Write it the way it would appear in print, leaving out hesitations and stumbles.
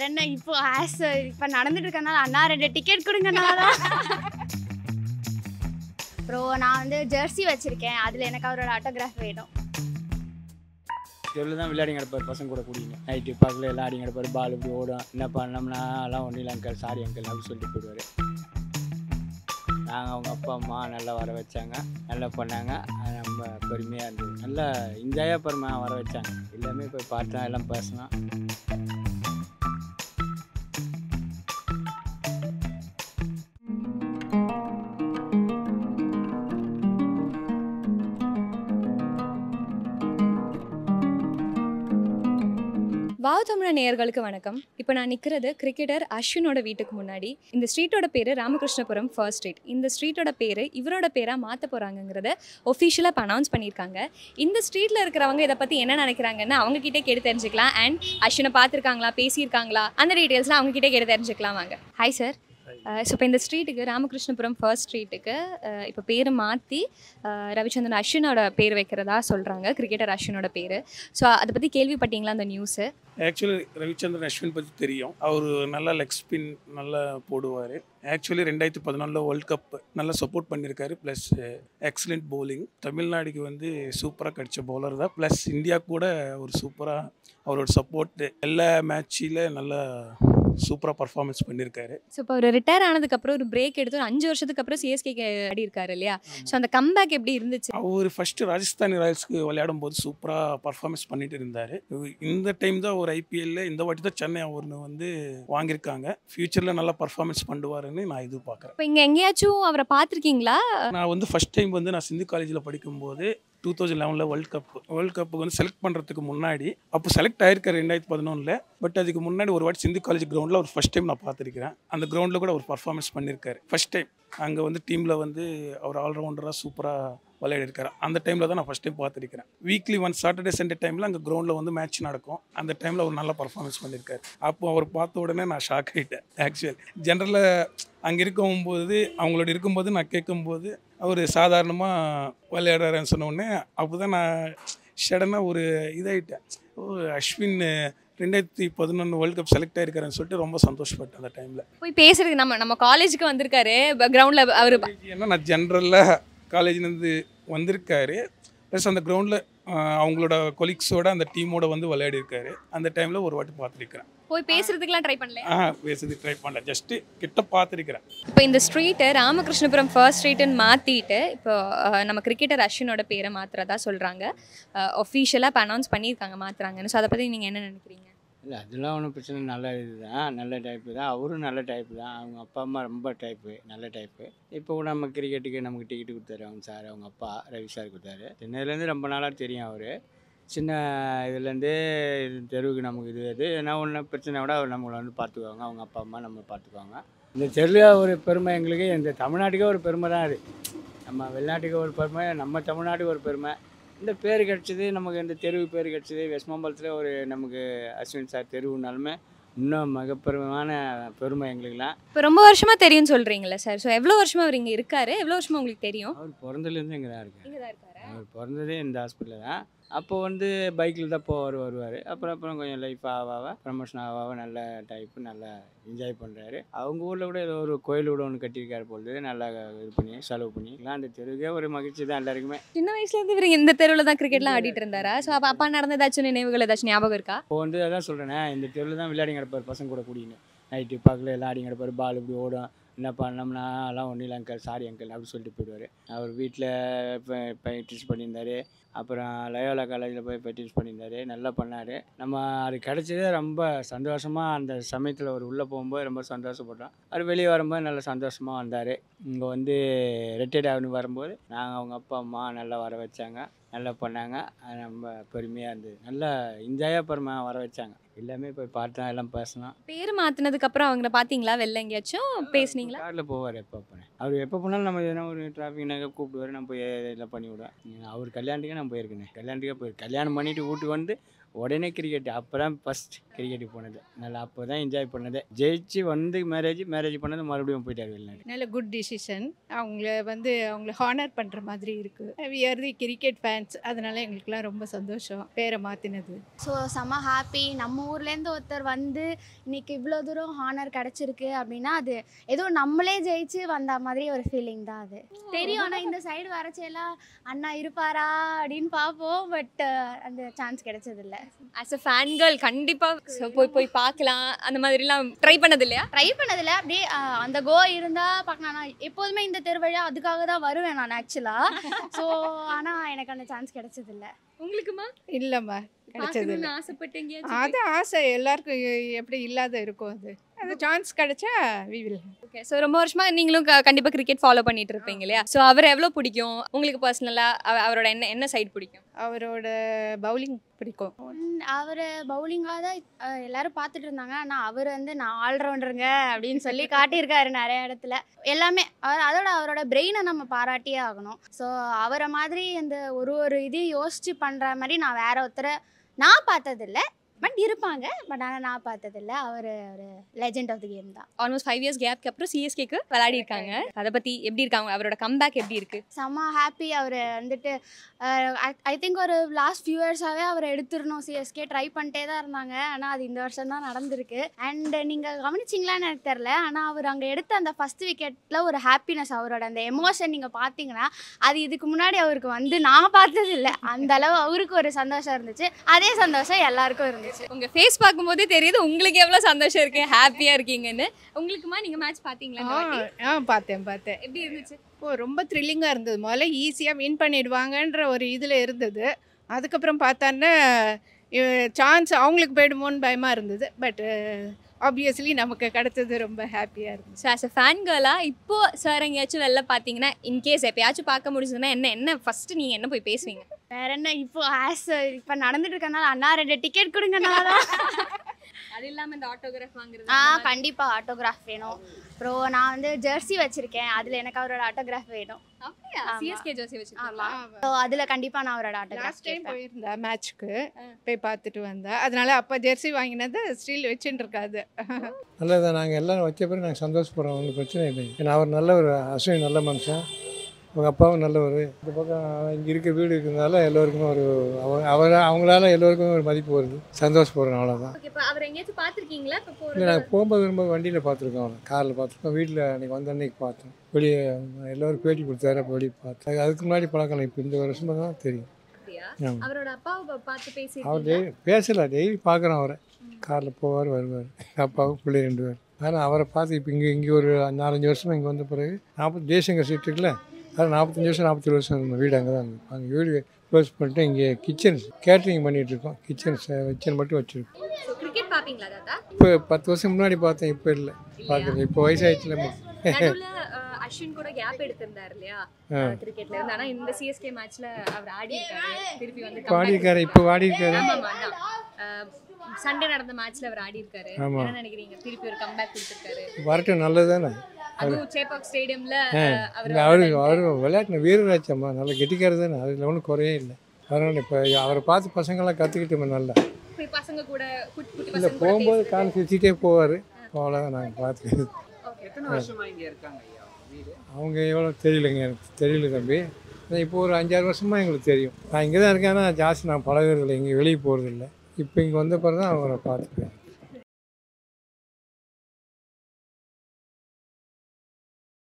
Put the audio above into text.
என்ன இப்போ இப்போ நடந்துட்டு இருக்கனால அண்ணா 2 டிக்கெட் கொடுங்கனால அப்புறம் நான் வந்து ஜெர்சி வச்சுருக்கேன், அதில் எனக்கு அவரோட ஆட்டோகிராஃப் வேணும். தெருவில் தான் விளையாடி கிடப்பார் பசங்க கூட கூடிங்க. நைட்டு பக்கத்தில் எல்லாம் ஆடி கிடப்பார், பால் இப்படி ஓடும். என்ன பண்ணோம்னா எல்லாம் ஒன்றும் இல்லை அங்கிள், சாரி அங்கிள் அப்படி சொல்லிட்டு போயிடுவார். நாங்கள் அவங்க அப்பா அம்மா நல்லா வர வச்சாங்க, நல்லா பண்ணாங்க. ரொம்ப பெருமையாக இருந்தது, நல்லா என்ஜாயாக பெருமையாக வர வச்சாங்க. எல்லாமே போய் பார்த்தோம், எல்லாம் பேசினோம். வாவ் தமிழ் நேயர்களுக்கு வணக்கம். இப்போ நான் நிற்கிறது கிரிக்கெட்டர் அஸ்வினோட வீட்டுக்கு முன்னாடி. இந்த ஸ்ட்ரீட்டோட பேர் ராமகிருஷ்ணபுரம் ஃபர்ஸ்ட் ஸ்ட்ரீட். இந்த ஸ்ட்ரீட்டோட பேர் இவரோட பேராக மாற்ற போகிறாங்கங்கிறத ஒஃபிஷியலாக இப்போ அனௌன்ஸ் பண்ணியிருக்காங்க. இந்த ஸ்ட்ரீட்டில் இருக்கிறவங்க இதை பற்றி என்ன நினைக்கிறாங்கன்னு அவங்கக்கிட்டே கேட்டு தெரிஞ்சுக்கலாம். அண்ட் அஸ்வினை பார்த்துருக்காங்களா, பேசியிருக்காங்களா, அந்த டீட்டெயில்ஸ்லாம் அவங்கக்கிட்டே கேட்டு தெரிஞ்சுக்கலாம். வாங்க. Hi sir. ஸோ இப்போ இந்த ஸ்ட்ரீட்டுக்கு ராமகிருஷ்ணபுரம் ஃபர்ஸ்ட் ஸ்ட்ரீட்டுக்கு இப்போ பேர் மாற்றி ரவிச்சந்திரன் அஸ்வினோட பேர் வைக்கிறதா சொல்கிறாங்க, கிரிக்கெட்டர் அஸ்வினோட பேர். ஸோ அதை பற்றி கேள்விப்பட்டீங்களா அந்த நியூஸு? ஆக்சுவலி ரவிச்சந்திரன் அஸ்வின் பற்றி தெரியும். அவர் நல்லா லெக் ஸ்பின் நல்லா போடுவார். ஆக்சுவலி 2014 வேர்ல்ட் கப் நல்லா சப்போர்ட் பண்ணியிருக்காரு. Plus excellent bowling. தமிழ்நாடுக்கு வந்து சூப்பராக கிடைச்ச பவுலர் தான். ப்ளஸ் இந்தியா கூட ஒரு சூப்பராக அவரோட சப்போர்ட் எல்லா மேட்சில் நல்லா சூப்பராக பர்ஃபார்மன்ஸ் பண்ணியிருக்காரு. ஸோ இப்போ ஒரு ரிட்டையர் ஆனதுக்கப்புறம் ஒரு பிரேக் எடுத்து ஒரு 5 வருஷத்துக்கு அப்புறம் சிஎஸ்கேக்கு ஆடி இருக்காரு இல்லையா? ஸோ அந்த கம்பேக் எப்படி இருந்துச்சு? அவர் ஃபஸ்ட்டு ராஜஸ்தான் ராயல்ஸ்க்கு விளையாடும் போது சூப்பராக பர்ஃபார்மன்ஸ் பண்ணிட்டு இருந்தார். இந்த டைம் தான் ஒரு ஐபிஎல்ல இந்த வாட்டி தான் சென்னை அவர்னு வந்து வாங்கியிருக்காங்க. ஃபியூச்சரில் நல்லா பர்ஃபார்மன்ஸ் பண்ணுவாருன்னு நான் எதிர்பார்க்குறேன். இப்போ இங்கே எங்கேயாச்சும் அவரை பார்த்துருக்கீங்களா? நான் வந்து ஃபஸ்ட் டைம் வந்து நான் சிந்து காலேஜில் படிக்கும்போது 2011 வேர்ல்ட் கப்புக்கு வந்து செலக்ட் பண்ணுறதுக்கு முன்னாடி, அப்போ செலக்ட் ஆகிருக்காரு 2011. பட் அதுக்கு முன்னாடி ஒரு வாட்டி சிந்து காலேஜ் கிரவுண்டில் ஒரு ஃபஸ்ட் டைம் நான் பார்த்துருக்கிறேன். அந்த கிரவுண்டில் கூட அவர் பர்ஃபார்மன்ஸ் பண்ணியிருக்காரு ஃபஸ்ட் டைம். அங்கே வந்து டீமில் வந்து அவர் ஆல்ரவுண்டராக சூப்பராக விளையாடிருக்காரு. அந்த டைமில் தான் நான் ஃபஸ்ட் டைம் பார்த்துருக்கிறேன். வீக்லி ஒன் சாட்டர்டே சண்டே டைமில் அங்கே கிரவுண்டில் வந்து மேட்ச் நடக்கும். அந்த டைமில் அவர் நல்லா பர்ஃபார்மன்ஸ் பண்ணியிருக்காரு. அப்போ அவர் பார்த்த உடனே நான் ஷாக் ஆகிட்டேன். ஆக்சுவலி ஜென்ரலாக அங்கே இருக்கும்போது அவங்களோட இருக்கும்போது நான் கேட்கும்போது அவர் சாதாரணமாக விளையாடுறாருன்னு சொன்னோடனே அப்போ தான் நான் சடனாக ஒரு இதாகிட்டேன். அஸ்வின் 2011 வேர்ல்ட் கப் செலக்ட் ஆகிருக்காருன்னு சொல்லிட்டு ரொம்ப சந்தோஷப்பட்டேன் அந்த டைமில். போய் பேசுறதுக்கு நம்ம காலேஜுக்கு வந்திருக்காரு கிரவுண்டில். அவர் ஏன்னா நான் ஜென்ரலாக காலேஜ்லேருந்து வந்திருக்காரு. ப்ளஸ் அந்த கிரவுண்டில் அவங்களோட கொலீக்ஸோட அந்த டீமோட வந்து விளையாடிருக்காரு. அந்த டைமில் ஒரு வாட்டி பார்த்துருக்கிறேன். போய் பேசுறதுக்குலாம் ட்ரை பண்ணல? பேசுறதுக்கு ட்ரை பண்ணல, ஜஸ்ட்டு கிட்ட பார்த்துருக்கிறேன். இப்போ இந்த ஸ்ட்ரீட்டை ராமகிருஷ்ணபுரம் ஃபர்ஸ்ட் ஸ்ட்ரீட்டுன்னு மாற்றிட்டு இப்போ நம்ம கிரிக்கெட்டர் அஸ்வினோட பேரை மாற்றுறதா சொல்கிறாங்க. ஒஃபிஷியலாக இப்போ அனௌன்ஸ் பண்ணியிருக்காங்க மாற்றுறாங்கன்னு. ஸோ அதை பற்றி நீங்கள் என்ன நினைக்கிறீங்க? இல்லை அதெல்லாம் ஒன்றும் பிரச்சனை, நல்ல இது தான், நல்ல டைப்பு தான். அவரும் நல்ல டைப்பு தான். அவங்க அப்பா அம்மா ரொம்ப டைப்பு, நல்ல டைப்பு. இப்போ கூட நம்ம கிரிக்கெட்டுக்கு நமக்கு டிக்கெட்டு கொடுத்தாரு அவங்க சார், அவங்க அப்பா ரவி சார் கொடுத்தாரு. சின்னதுலேருந்து ரொம்ப நாளாக தெரியும் அவர். சின்ன இதுலேருந்தே தெருவுக்கு நமக்கு இது ஏன்னா ஒன்று பிரச்சனை விட அவர் நம்மளை வந்து பார்த்துக்குவாங்க. அவங்க அப்பா அம்மா நம்ம பார்த்துக்குவாங்க. இந்த தெருவில் ஒரு பெருமை எங்களுக்கு, இந்த தமிழ்நாட்டுக்கே ஒரு பெருமை தான் அது. நம்ம வெளிநாட்டுக்கு ஒரு பெருமை, நம்ம தமிழ்நாட்டுக்கு ஒரு பெருமை. இந்த பேர் கிடச்சிது நமக்கு, இந்த தெருவு பேர் கிடச்சிது. வெஸ்ட் மாம்பலத்தில் ஒரு நமக்கு அஸ்வின் சார் தெருவுனாலுமே இன்னும் மிகப்பெருமையான பெருமை எங்களுக்குலாம். இப்போ ரொம்ப வருஷமாக தெரியும்னு சொல்கிறீங்களா சார்? ஸோ எவ்வளோ வருஷமாக அவர் இங்கே இருக்காரு? எவ்வளோ வருஷமாக உங்களுக்கு தெரியும்? அவர் பிறந்ததுலேருந்து இங்கே தான் இருக்கார். இங்கே தான் இருக்காரு. அவர் பிறந்ததே இந்த ஹாஸ்பிட்டலில் தான். அப்போ வந்து பைக்கில் தான் வருவார். அப்புறம் கொஞ்சம் லைஃப் ஆக ப்ரமோஷன் ஆக நல்ல டைப்பு, நல்லா என்ஜாய் பண்ணுறாரு. அவங்க ஊரில் கூட ஏதோ ஒரு கோயில் கூட ஒன்று கட்டியிருக்காரு பொழுது, நல்லா இது பண்ணி செலவு பண்ணிக்கலாம். அந்த தெருவுக்கே ஒரு மகிழ்ச்சி தான் எல்லாருக்குமே. சின்ன வயசுலேருந்து இவர் இந்த தெருவில் தான் கிரிக்கெட்லாம் ஆடிட்டு இருந்தாரா? ஸோ அப்போ அப்பா நடந்த ஏதாச்சும் நினைவுகள் ஏதாச்சும் ஞாபகம் இருக்கா? இப்போ வந்து அதான் சொல்கிறேனே, இந்த தெருவில் தான் விளையாடி கிடப்பார் பசங்க கூட கூடிங்க. நைட்டு பக்கத்தில் எல்லாம் ஆடி கிடப்பார், பால் இப்படி ஓடும். என்ன பண்ணோம்னா எல்லாம் ஒன்றும் இல்லை அங்கிள், சாரி அங்கிள் அப்படி சொல்லிட்டு போயிடுவார். அவர் வீட்டில் ப்ராக்டிஸ் பண்ணியிருந்தார். அப்புறம் லயோலா காலேஜில் போய் ப்ராக்டிஸ் பண்ணியிருந்தார். நல்லா பண்ணார். நம்ம அது கிடச்சதே ரொம்ப சந்தோஷமாக. அந்த சமயத்தில் அவர் உள்ளே போகும்போது ரொம்ப சந்தோஷப்பட்டோம். அவர் வெளியே வரும்போது நல்லா சந்தோஷமாக வந்தார். இங்கே வந்து ரிட்டையர்ட் ஆகணும் வரும்போது நாங்கள் அவங்க அப்பா அம்மா நல்லா வர வச்சாங்க, நல்லா பண்ணாங்க. அது ரொம்ப பெருமையாக இருந்தது. நல்லா என்ஜாயாக பெருமையாக வர வச்சாங்க. எல்லாமே போய் பார்த்தோம், எல்லாம் பேசினோம். பேர் மாற்றினதுக்கப்புறம் அவங்கள பார்த்தீங்களா? வெளில எங்கேயாச்சும் பேசுனீங்களா? காரில் போவார் எப்போ போனேன். அவர் எப்போ போனாலும் நம்ம எதனா ஒரு டிராஃபிக்னாக்க கூப்பிடுவார். நம்ம போய் இதெல்லாம் பண்ணி விடுவேன். அவர் கல்யாணத்துக்கே நான் போயிருக்கேன். கல்யாணத்துக்கே கல்யாணம் பண்ணிவிட்டு வீட்டுக்கு வந்து உடனே கிரிக்கெட் அப்போ தான் ஃபஸ்ட் கிரிக்கெட்டுக்கு போனது. நல்லா அப்போ தான் என்ஜாய் பண்ணது. ஜெயிச்சு வந்து மேரேஜ் பண்ணது மறுபடியும் போயிட்டார் வெளிநாடு. நல்ல குட் டிசிஷன். அவங்கள ஹானர் பண்ணுற மாதிரி இருக்குது. We are the cricket fans, அதனால எங்களுக்குலாம் ரொம்ப சந்தோஷம் பேரை மாற்றினது. ஸோ செம்ம ஹாப்பி. நம்ம ஊர்லேருந்து ஒருத்தர் வந்து இன்னைக்கு இவ்வளோ தூரம் ஹானர் கிடச்சிருக்கு அப்படின்னா அது ஏதோ நம்மளே ஜெயிச்சு வந்த மாதிரி ஒரு ஃபீலிங் தான் அது. தெரியும், ஆனால் இந்த சைடு வரச்செல்லாம் அண்ணா இருப்பாரா அப்படின்னு பார்ப்போம். பட் அந்த சான்ஸ் கிடைச்சதில்ல. ஆஸ் அ ஃபேன் கேர்ள் கண்டிப்பாக போய் பார்க்கலாம் அந்த மாதிரிலாம் ட்ரை பண்ணது இல்லையா? ட்ரை பண்ணதில்ல. அப்படியே அந்த கோ இருந்தால் பார்க்கலாம். நான் எப்போதுமே இந்த திருவிழா அதுக்காக தான் வருவேன் நான் ஆக்சுவலாக. ஸோ ஆனால் எனக்கு அந்த சான்ஸ் கிடைச்சதில்ல. உங்களுக்குமா? இல்லைம்மா, கிடைச்சதில்ல. ஆசைப்பட்டீங்க? அது ஆசை எல்லாருக்கும் எப்படி இல்லாத இருக்கும். அது சான்ஸ் கிடைச்சா வி வில். ஓகே. ஸோ ரொம்ப வருஷமா நீங்களும் கண்டிப்பாக கிரிக்கெட் ஃபாலோ பண்ணிட்டு இருப்பீங்க இல்லையா? ஸோ அவர் எவ்வளோ பிடிக்கும் உங்களுக்கு பர்சனலாக? அவரோட என்ன சைடு பிடிக்கும்? அவரோட பவுலிங் பிடிக்கும். அவர் பவுலிங்காக தான் எல்லாரும் பார்த்துட்டு இருந்தாங்க. ஆனால் அவர் வந்து நான் ஆல்ரவுண்டருங்க அப்படின்னு சொல்லி காட்டியிருக்காரு நிறைய இடத்துல. எல்லாமே அவரோட பிரெயினை நம்ம பாராட்டியே ஆகணும். ஸோ அவரை மாதிரி இந்த ஒரு இதையும் யோசித்து பண்ணுற மாதிரி நான் வேற ஒருத்தரை நான் பார்த்ததில்லை. பட் இருப்பாங்க, பட் ஆனால் நான் பார்த்ததில்ல. அவர் ஒரு லெஜெண்ட் ஆஃப் தி கேம் தான். ஆல்மோஸ்ட் 5 இயர்ஸ் கேப்க்கு அப்புறம் சிஎஸ்கேக்கு விளையாடி இருக்காங்க. அதை பற்றி எப்படி இருக்காங்க? அவரோட கம்பேக் எப்படி இருக்கு? செம்ம ஹாப்பி. அவர் வந்துட்டு ஐ திங்க் ஒரு லாஸ்ட் ஃபியூ இயர்ஸாகவே அவர் எடுத்துடணும் சிஎஸ்கே ட்ரை பண்ணிட்டே தான் இருந்தாங்க. ஆனால் அது இந்த வருஷம் தான் நடந்திருக்கு. அண்ட் நீங்கள் கவனிச்சிங்களான்னு எனக்கு தெரில, ஆனால் அவர் அங்கே எடுத்த அந்த ஃபஸ்ட் விக்கெட்டில் ஒரு ஹாப்பினஸ், அவரோட அந்த எமோஷன் நீங்கள் பார்த்தீங்கன்னா அது இதுக்கு முன்னாடி அவருக்கு வந்து நான் பார்த்தது இல்லை. அந்த அளவு அவருக்கு ஒரு சந்தோஷம் இருந்துச்சு. அதே சந்தோஷம் எல்லாருக்கும் இருந்துச்சு. உங்க ஃபேஸ் பார்க்கும்போதே தெரியுது உங்களுக்கு எவ்வளவு சந்தோஷம் இருக்கு, ஹாப்பியா இருக்கீங்கன்னு. உங்களுக்குமா? நீங்க மேட்ச் பாத்தீங்களா? பார்த்தேன். எப்படி இருந்துச்சு? ரொம்ப த்ரில்லிங்காக இருந்தது. முதல்ல ஈஸியாக வின் பண்ணிடுவாங்கன்ற ஒரு இதில் இருந்தது. அதுக்கப்புறம் பார்த்தான்னா சான்ஸ் அவங்களுக்கு போயிடுமோன்னு பயமாக இருந்தது. பட் ஆப்வியஸ்லி நமக்கு கிடைச்சது ரொம்ப ஹாப்பியாக இருந்துச்சு. ஸோ ஆஸ் அ ஃபேன் கேர்லாக இப்போ சார் எங்கேயாச்சும் வெளில பார்த்தீங்கன்னா இன்கேஸ் எப்பயாச்சும் பார்க்க முடிஞ்சதுன்னா என்ன ஃபஸ்ட்டு நீங்கள் என்ன போய் பேசுவீங்க? வேற என்ன, இப்போ நடந்துட்டு இருக்கனால அண்ணா 2 டிக்கெட் கொடுங்கண்ணா. அது இல்லாமல் இந்த ஆட்டோகிராஃப் வாங்குறது? கண்டிப்பாக ஆட்டோகிராஃப் வேணும். அப்புறம் நான் வந்து ஜெர்சி வச்சுருக்கேன், அதில் எனக்கு அவரோட ஆட்டோகிராஃப் வேணும். அப்படியா? சிஎஸ்கே ஜெர்சி வச்சுருக்கீங்களா? ஸோ அதில் கண்டிப்பாக நான் அவரோட லாஸ்ட் ஆட்டோகிராஃப் டைம் போயிருந்தா மேட்ச்க்கு போய் பார்த்துட்டு வந்தா. அதனால அப்போ ஜெர்சி வாங்கினது ஸ்டில் வச்சுட்டு இருக்காது. நல்லதான். நாங்கள் எல்லோரும் வச்ச பிறகு நாங்கள் சந்தோஷப்படுறோம். ஒன்றும் பிரச்சனை இல்லை. ஏன்னா அவர் நல்ல ஒரு அஸ்வினி நல்ல மனுஷன், அவங்க அப்பாவும் நல்லவர். இந்த பக்கம் இங்கே இருக்க வீடு இருக்கிறதுனால எல்லோருக்குமே ஒரு அவங்களால எல்லோருக்குமே ஒரு மதிப்பு வருது, சந்தோஷப்படுறோம். அவ்வளோதான். அவர் எங்கேயாச்சும் பார்த்துருக்கீங்களா? இல்லை, நாங்கள் போகும்போது வண்டியில் பார்த்துருக்கோம், அவனை காரில் பார்த்துருக்கோம். வீட்டில் அன்றைக்கி வந்த அன்றைக்கி பார்த்தோம். வெளியே எல்லோரும் பேட்டி கொடுத்தாரு, அப்போ வெளியே பார்த்தோம். அதுக்கு முன்னாடி பழக்கம், இப்போ இந்த வருஷமாக தான் தெரியும். அவரோட அப்பாவை பார்த்து பேசி அவர் பேசலை, டெய்லி பார்க்குறோம். அவரை காரில் போவார் வருவார், அப்பாவும் பிள்ளை 2 பேர். ஆனால் அவரை பார்த்து இப்போ இங்கே ஒரு 4-5 வருஷமாக இங்கே வந்த பிறகு 40 தேசியங்க சீட் இருக்குல்ல, அது 45 வருஷம் 47 வருஷம் இருந்தோம். வீடு அங்கே தான் இருந்தோம். அங்கே வீடு க்ளோஸ் பண்ணிட்டு இங்கே கிச்சன் கேட்ரிங் பண்ணிகிட்ருக்கோம். கிச்சன் மட்டும் வச்சுருக்கோம். கிரிக்கெட் பார்ப்பீங்களா தாத்தா? இப்போ 10 வருஷம் முன்னாடி பார்த்தேன், இப்போ இல்லை பார்க்குறது. இப்போ வயசாகிடுச்சுல. அஸ்வின் கூட கேப் எடுத்திருந்தாரு இல்லையா கிரிக்கெட்ல இருந்து? ஆனா இந்த சிஎஸ்கே மேட்ச்ல அவர் ஆடி இருக்காரு, திருப்பி வந்து ஆடி இருக்காரு. இப்போ ஆடி இருக்காரு. சண்டே நடந்த மேட்ச்ல அவர் ஆடி இருக்காரு. என்ன நினைக்கிறீங்க? திருப்பி ஒரு கம்பேக் கொடுத்திருக்காரு. வரட்டும், நல்லது தானே. அதுவும் சேப்பாக் ஸ்டேடியம்ல அவரு விளையாட்டு வீரராச்சம்மா, நல்ல கெட்டிக்காரர் தானே. அதில் ஒன்றும் குறையே இல்லை. அதனால இப்போ அவரை பார்த்து பசங்கள்லாம் கற்றுக்கிட்டோம். நல்லா பசங்க கூட இல்லை போகும்போது கால் சிரிச்சிட்டே போவார். அவ்வளோதான் நாங்கள் பார்த்துக்கிறது. அவங்க எவ்வளோ தெரியலைங்க, எனக்கு தெரியல தம்பி. இப்போ ஒரு 5-6 வருஷமாக எங்களுக்கு தெரியும். நான் இங்கே தான் இருக்கேன், ஆனால் ஜாஸ்தி நான் பழகிறதில்லை, இங்கே வெளியே போகிறதில்ல. இப்போ இங்கே வந்த பிறகு தான் அவரை பார்த்துப்பேன்.